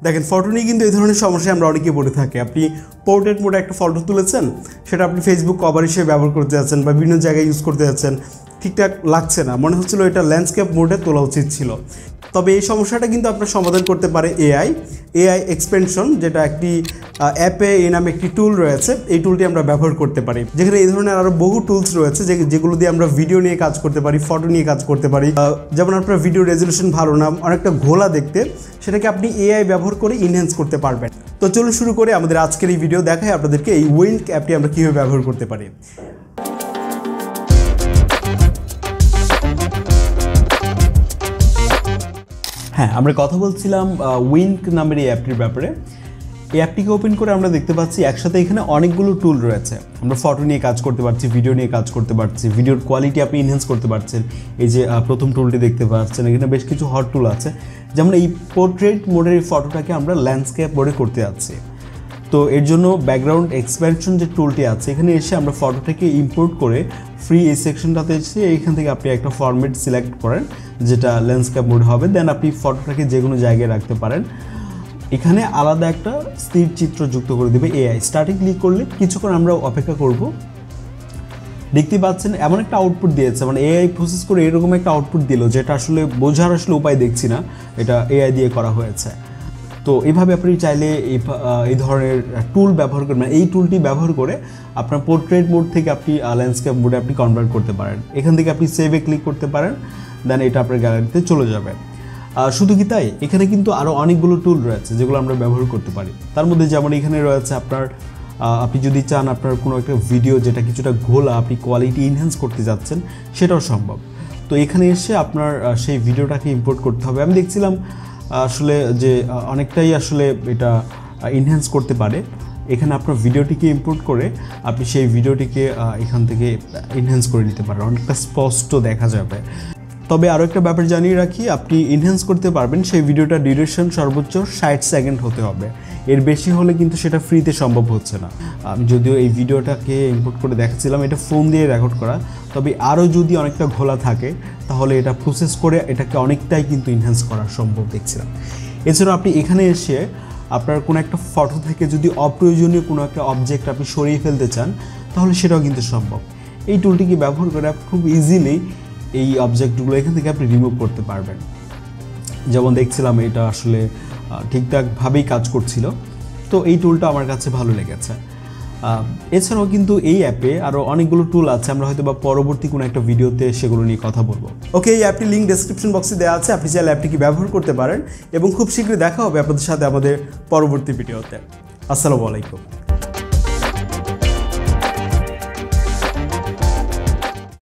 দেখেন ফটো নিয়ে কিন্তু এই ধরনের সমস্যায় আমরা অনেকেই পড়ে থাকি। আপনি পোর্ট্রেট মোডে একটা ফটো তুলেছেন, সেটা আপনি ফেসবুক কভার হিসেবে ব্যবহার করতে যাচ্ছেন বা বিভিন্ন জায়গায় ইউজ করতে যাচ্ছেন, ঠিকঠাক লাগছে না, মনে হচ্ছিল এটা ল্যান্ডস্কেপ মোডে তোলা উচিত ছিল। তবে এই সমস্যাটা কিন্তু আপনার সমাধান করতে পারে এআই এক্সপেনশন, যেটা একটি অ্যাপে এই নামে একটি টুল রয়েছে। এই টুলটি আমরা ব্যবহার করতে পারি, যেখানে এই ধরনের আরও বহু টুলস রয়েছে যেগুলো দিয়ে আমরা ভিডিও নিয়ে কাজ করতে পারি, ফটো নিয়ে কাজ করতে পারি। যেমন আপনার ভিডিও রেজলিউশন ভালো না, অনেকটা ঘোলা দেখতে, সেটাকে আপনি এআই ব্যবহার করে ইনহ্যান্স করতে পারবেন। তো চলুন শুরু করে আমাদের আজকের এই ভিডিও দেখায় আপনাদেরকে এই উইন্ক অ্যাপটি আমরা কীভাবে ব্যবহার করতে পারি। হ্যাঁ, আমরা কথা বলছিলাম উইন্ক নামের এই অ্যাপটির ব্যাপারে। এই অ্যাপটিকে ওপেন করে আমরা দেখতে পাচ্ছি একসাথে এখানে অনেকগুলো টুল রয়েছে। আমরা ফটো নিয়ে কাজ করতে পারছি, ভিডিও নিয়ে কাজ করতে পারছি, ভিডিওর কোয়ালিটি আপনি ইনহ্যান্স করতে পারছেন। এই যে প্রথম টুলটি দেখতে পাচ্ছেন, এখানে বেশ কিছু হট টুল আছে। যেমন এই পোর্ট্রেট মোডের এই ফটোটাকে আমরা ল্যান্ডস্কেপ মোডে করতে যাচ্ছি। তো এর জন্য ব্যাকগ্রাউন্ড এক্সপেনশন যে টুলটি আছে, এখানে এসে আমরা ফটোটাকে ইম্পোর্ট করে ফ্রি এই সেকশনটাতে এসে এইখান থেকে আপনি একটা ফরম্যাট সিলেক্ট করেন যেটা ল্যান্ডস্কেপ মোড হবে। দেন আপনি ফটোটাকে যে কোনো জায়গায় রাখতে পারেন। এখানে আলাদা একটা স্থির চিত্র যুক্ত করে দেবে এআই। স্টার্টিং ক্লিক করলে কিছুক্ষণ আমরা অপেক্ষা করব। দেখতে পাচ্ছেন এমন একটা আউটপুট দিয়েছে, মানে এআই প্রসেস করে এরকম একটা আউটপুট দিল যেটা আসলে বোঝার উপায় দেখছি না, এটা এআই দিয়ে করা হয়েছে। তো এইভাবে আপনি চাইলে এই ধরনের টুল ব্যবহার করবেন। এই টুলটি ব্যবহার করে আপনার পোর্ট্রেট মোড থেকে আপনি ল্যান্ডস্কেপ মোডে আপনি কনভার্ট করতে পারেন। এখান থেকে আপনি সেভে ক্লিক করতে পারেন, দেন এটা আপনার গ্যালারিতে চলে যাবে। শুধু কি তাই, এখানে কিন্তু আরও অনেকগুলো টুল রয়েছে যেগুলো আমরা ব্যবহার করতে পারি। তার মধ্যে যেমন এখানে রয়েছে আপনি যদি চান আপনার কোনো একটা ভিডিও যেটা কিছুটা ঘোলা, আপনি কোয়ালিটি ইনহ্যান্স করতে যাচ্ছেন, সেটাও সম্ভব। তো এখানে এসে আপনার সেই ভিডিওটাকে ইম্পোর্ট করতে হবে। আমি দেখছিলাম আসলে যে অনেকটাই আসলে এটা ইনহ্যান্স করতে পারে। এখানে আপনার ভিডিওটিকে ইম্পোর্ট করে আপনি সেই ভিডিওটিকে এখান থেকে ইনহ্যান্স করে নিতে পারেন, অনেকটা স্পষ্ট দেখা যাবে। তবে আরও একটা ব্যাপার জানিয়ে রাখি, আপনি ইনহ্যান্স করতে পারবেন সেই ভিডিওটার ডিউরেশন সর্বোচ্চ 60 সেকেন্ড হতে হবে। এর বেশি হলে কিন্তু সেটা ফ্রিতে সম্ভব হচ্ছে না। আমি যদিও এই ভিডিওটাকে ইম্পোর্ট করে দেখাচ্ছিলাম, এটা ফোন দিয়ে রেকর্ড করা, তবে আরও যদি অনেকটা ঘোলা থাকে তাহলে এটা প্রসেস করে এটাকে অনেকটাই কিন্তু ইনহ্যান্স করা সম্ভব দেখছিলাম। এছাড়াও আপনি এখানে এসে আপনার কোনো একটা ফটো থেকে যদি অপ্রয়োজনীয় কোনো একটা অবজেক্ট আপনি সরিয়ে ফেলতে চান, তাহলে সেটাও কিন্তু সম্ভব। এই টুলটিকে ব্যবহার করে খুব ইজিলি এই অবজেক্টগুলো এখান থেকে আপনি রিমুভ করতে পারবেন। যেমন দেখছিলাম এটা আসলে ঠিকঠাকভাবেই কাজ করছিল। তো এই টুলটা আমার কাছে ভালো লেগেছে। এছাড়াও কিন্তু এই অ্যাপে আরও অনেকগুলো টুল আছে, আমরা হয়তো বা পরবর্তী কোনো একটা ভিডিওতে সেগুলো নিয়ে কথা বলবো। ওকে, এই অ্যাপটির লিঙ্ক ডেসক্রিপশন বক্সে দেওয়া আছে, আপনি চাইলে অ্যাপটিকে ব্যবহার করতে পারেন। এবং খুব শীঘ্রই দেখা হবে আপনাদের সাথে আমাদের পরবর্তী ভিডিওতে। আসসালামু আলাইকুম।